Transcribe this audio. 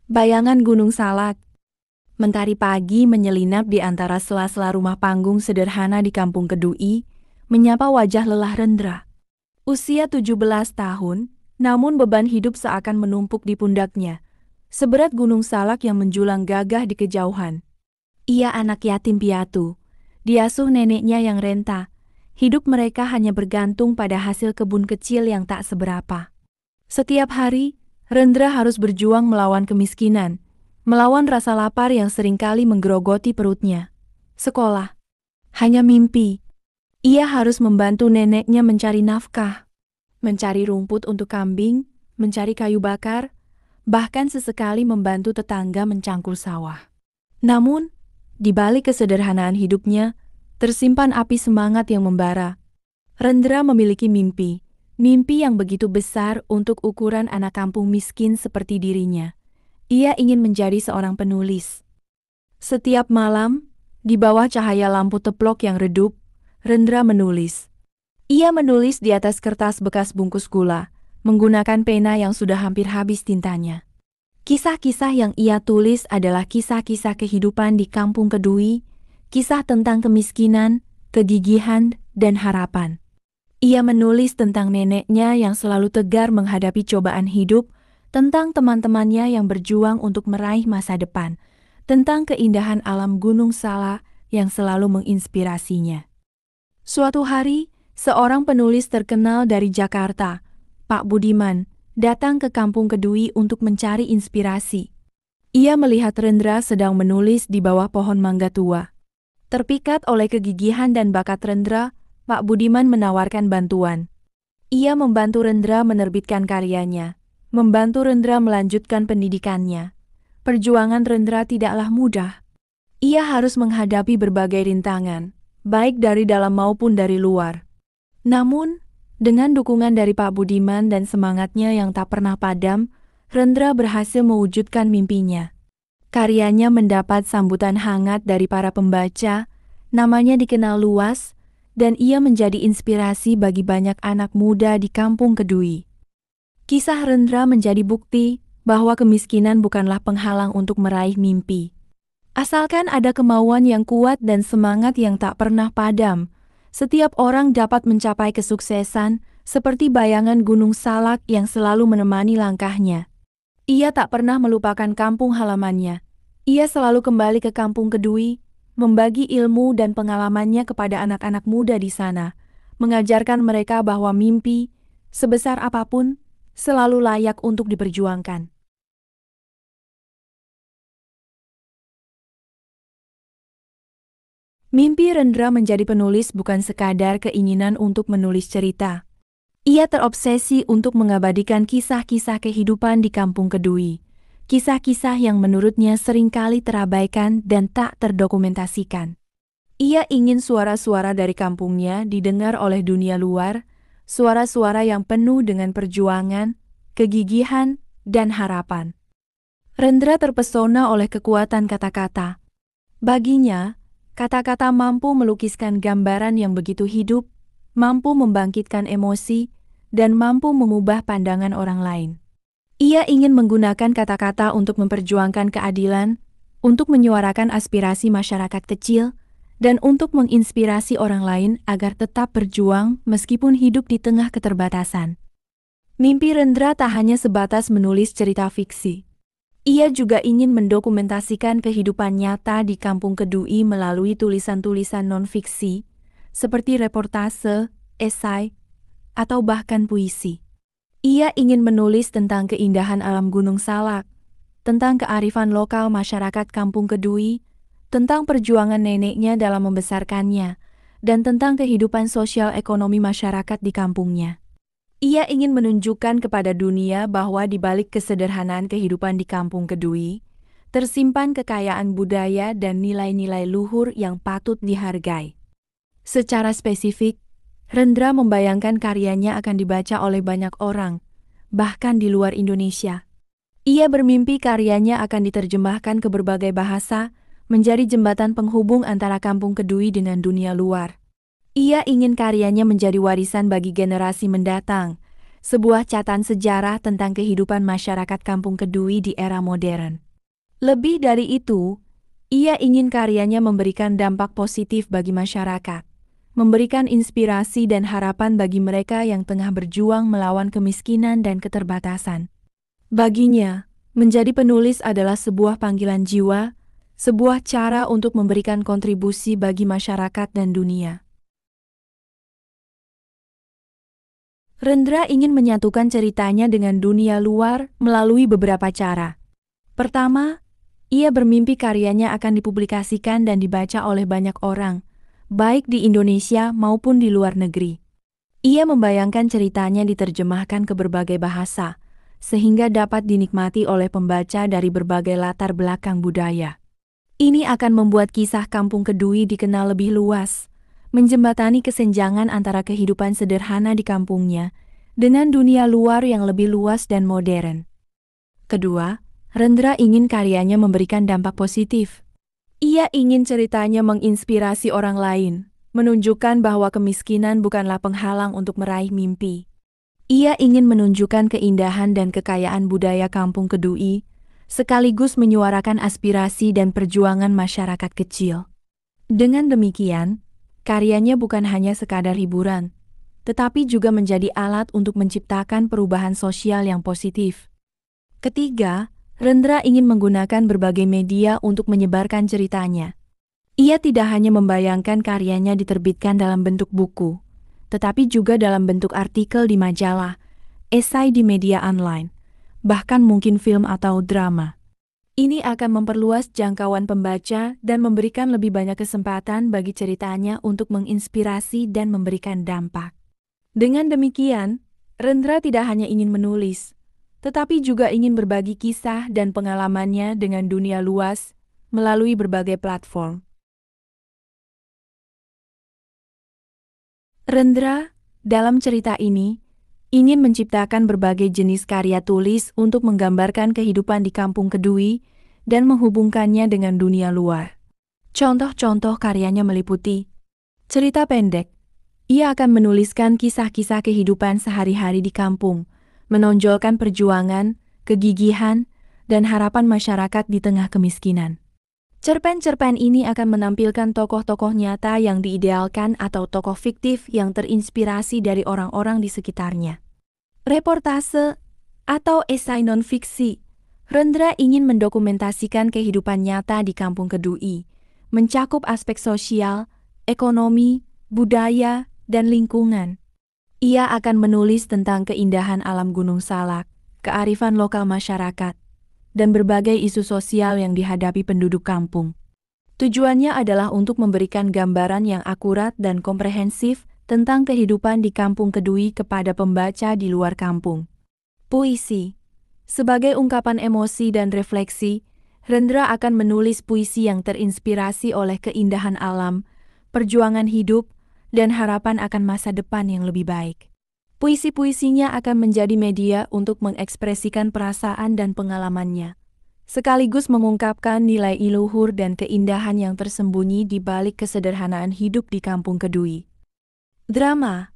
Bayangan Gunung Salak. Mentari pagi menyelinap di antara sela-sela rumah panggung sederhana di Kampung Kedui, menyapa wajah lelah Rendra. Usia 17 tahun, namun beban hidup seakan menumpuk di pundaknya. Seberat Gunung Salak yang menjulang gagah di kejauhan. Ia anak yatim piatu. Diasuh neneknya yang renta. Hidup mereka hanya bergantung pada hasil kebun kecil yang tak seberapa. Setiap hari, Rendra harus berjuang melawan kemiskinan, melawan rasa lapar yang seringkali menggerogoti perutnya. Sekolah. Hanya mimpi. Ia harus membantu neneknya mencari nafkah, mencari rumput untuk kambing, mencari kayu bakar, bahkan sesekali membantu tetangga mencangkul sawah. Namun, di balik kesederhanaan hidupnya, tersimpan api semangat yang membara. Rendra memiliki mimpi. Mimpi yang begitu besar untuk ukuran anak kampung miskin seperti dirinya. Ia ingin menjadi seorang penulis. Setiap malam, di bawah cahaya lampu teplok yang redup, Rendra menulis. Ia menulis di atas kertas bekas bungkus gula, menggunakan pena yang sudah hampir habis tintanya. Kisah-kisah yang ia tulis adalah kisah-kisah kehidupan di Kampung Kedui, kisah tentang kemiskinan, kegigihan, dan harapan. Ia menulis tentang neneknya yang selalu tegar menghadapi cobaan hidup, tentang teman-temannya yang berjuang untuk meraih masa depan, tentang keindahan alam Gunung Salak yang selalu menginspirasinya. Suatu hari, seorang penulis terkenal dari Jakarta, Pak Budiman, datang ke Kampung Kedui untuk mencari inspirasi. Ia melihat Rendra sedang menulis di bawah pohon mangga tua. Terpikat oleh kegigihan dan bakat Rendra, Pak Budiman menawarkan bantuan. Ia membantu Rendra menerbitkan karyanya, membantu Rendra melanjutkan pendidikannya. Perjuangan Rendra tidaklah mudah. Ia harus menghadapi berbagai rintangan, baik dari dalam maupun dari luar. Namun, dengan dukungan dari Pak Budiman dan semangatnya yang tak pernah padam, Rendra berhasil mewujudkan mimpinya. Karyanya mendapat sambutan hangat dari para pembaca, namanya dikenal luas, dan ia menjadi inspirasi bagi banyak anak muda di Kampung Kedui. Kisah Rendra menjadi bukti bahwa kemiskinan bukanlah penghalang untuk meraih mimpi. Asalkan ada kemauan yang kuat dan semangat yang tak pernah padam, setiap orang dapat mencapai kesuksesan seperti bayangan Gunung Salak yang selalu menemani langkahnya. Ia tak pernah melupakan kampung halamannya. Ia selalu kembali ke Kampung Kedui, membagi ilmu dan pengalamannya kepada anak-anak muda di sana, mengajarkan mereka bahwa mimpi, sebesar apapun, selalu layak untuk diperjuangkan. Mimpi Rendra menjadi penulis bukan sekadar keinginan untuk menulis cerita. Ia terobsesi untuk mengabadikan kisah-kisah kehidupan di Kampung Kedui. Kisah-kisah yang menurutnya seringkali terabaikan dan tak terdokumentasikan. Ia ingin suara-suara dari kampungnya didengar oleh dunia luar, suara-suara yang penuh dengan perjuangan, kegigihan, dan harapan. Rendra terpesona oleh kekuatan kata-kata. Baginya, kata-kata mampu melukiskan gambaran yang begitu hidup, mampu membangkitkan emosi, dan mampu mengubah pandangan orang lain. Ia ingin menggunakan kata-kata untuk memperjuangkan keadilan, untuk menyuarakan aspirasi masyarakat kecil, dan untuk menginspirasi orang lain agar tetap berjuang meskipun hidup di tengah keterbatasan. Mimpi Rendra tak hanya sebatas menulis cerita fiksi. Ia juga ingin mendokumentasikan kehidupan nyata di Kampung Kedui melalui tulisan-tulisan non-fiksi, seperti reportase, esai, atau bahkan puisi. Ia ingin menulis tentang keindahan alam Gunung Salak, tentang kearifan lokal masyarakat Kampung Kedui, tentang perjuangan neneknya dalam membesarkannya, dan tentang kehidupan sosial ekonomi masyarakat di kampungnya. Ia ingin menunjukkan kepada dunia bahwa di balik kesederhanaan kehidupan di Kampung Kedui, tersimpan kekayaan budaya dan nilai-nilai luhur yang patut dihargai. Secara spesifik, Rendra membayangkan karyanya akan dibaca oleh banyak orang, bahkan di luar Indonesia. Ia bermimpi karyanya akan diterjemahkan ke berbagai bahasa, menjadi jembatan penghubung antara Kampung Kedui dengan dunia luar. Ia ingin karyanya menjadi warisan bagi generasi mendatang, sebuah catatan sejarah tentang kehidupan masyarakat Kampung Kedui di era modern. Lebih dari itu, ia ingin karyanya memberikan dampak positif bagi masyarakat, memberikan inspirasi dan harapan bagi mereka yang tengah berjuang melawan kemiskinan dan keterbatasan. Baginya, menjadi penulis adalah sebuah panggilan jiwa, sebuah cara untuk memberikan kontribusi bagi masyarakat dan dunia. Rendra ingin menyatukan ceritanya dengan dunia luar melalui beberapa cara. Pertama, ia bermimpi karyanya akan dipublikasikan dan dibaca oleh banyak orang, baik di Indonesia maupun di luar negeri. Ia membayangkan ceritanya diterjemahkan ke berbagai bahasa, sehingga dapat dinikmati oleh pembaca dari berbagai latar belakang budaya. Ini akan membuat kisah Kampung Kedui dikenal lebih luas, menjembatani kesenjangan antara kehidupan sederhana di kampungnya dengan dunia luar yang lebih luas dan modern. Kedua, Rendra ingin karyanya memberikan dampak positif. Ia ingin ceritanya menginspirasi orang lain, menunjukkan bahwa kemiskinan bukanlah penghalang untuk meraih mimpi. Ia ingin menunjukkan keindahan dan kekayaan budaya Kampung Kedui, sekaligus menyuarakan aspirasi dan perjuangan masyarakat kecil. Dengan demikian, karyanya bukan hanya sekadar hiburan, tetapi juga menjadi alat untuk menciptakan perubahan sosial yang positif. Ketiga, Rendra ingin menggunakan berbagai media untuk menyebarkan ceritanya. Ia tidak hanya membayangkan karyanya diterbitkan dalam bentuk buku, tetapi juga dalam bentuk artikel di majalah, esai di media online, bahkan mungkin film atau drama. Ini akan memperluas jangkauan pembaca dan memberikan lebih banyak kesempatan bagi ceritanya untuk menginspirasi dan memberikan dampak. Dengan demikian, Rendra tidak hanya ingin menulis, tetapi juga ingin berbagi kisah dan pengalamannya dengan dunia luas melalui berbagai platform. Rendra, dalam cerita ini, ingin menciptakan berbagai jenis karya tulis untuk menggambarkan kehidupan di Kampung Kedui dan menghubungkannya dengan dunia luar. Contoh-contoh karyanya meliputi cerita pendek. Ia akan menuliskan kisah-kisah kehidupan sehari-hari di kampung, menonjolkan perjuangan, kegigihan, dan harapan masyarakat di tengah kemiskinan. Cerpen-cerpen ini akan menampilkan tokoh-tokoh nyata yang diidealkan atau tokoh fiktif yang terinspirasi dari orang-orang di sekitarnya. Reportase atau esai non-fiksi, Rendra ingin mendokumentasikan kehidupan nyata di Kampung Kedui, mencakup aspek sosial, ekonomi, budaya, dan lingkungan. Ia akan menulis tentang keindahan alam Gunung Salak, kearifan lokal masyarakat, dan berbagai isu sosial yang dihadapi penduduk kampung. Tujuannya adalah untuk memberikan gambaran yang akurat dan komprehensif tentang kehidupan di Kampung Kedui kepada pembaca di luar kampung. Puisi. Sebagai ungkapan emosi dan refleksi, Rendra akan menulis puisi yang terinspirasi oleh keindahan alam, perjuangan hidup, dan harapan akan masa depan yang lebih baik. Puisi-puisinya akan menjadi media untuk mengekspresikan perasaan dan pengalamannya, sekaligus mengungkapkan nilai luhur dan keindahan yang tersembunyi di balik kesederhanaan hidup di Kampung Kedui. Drama.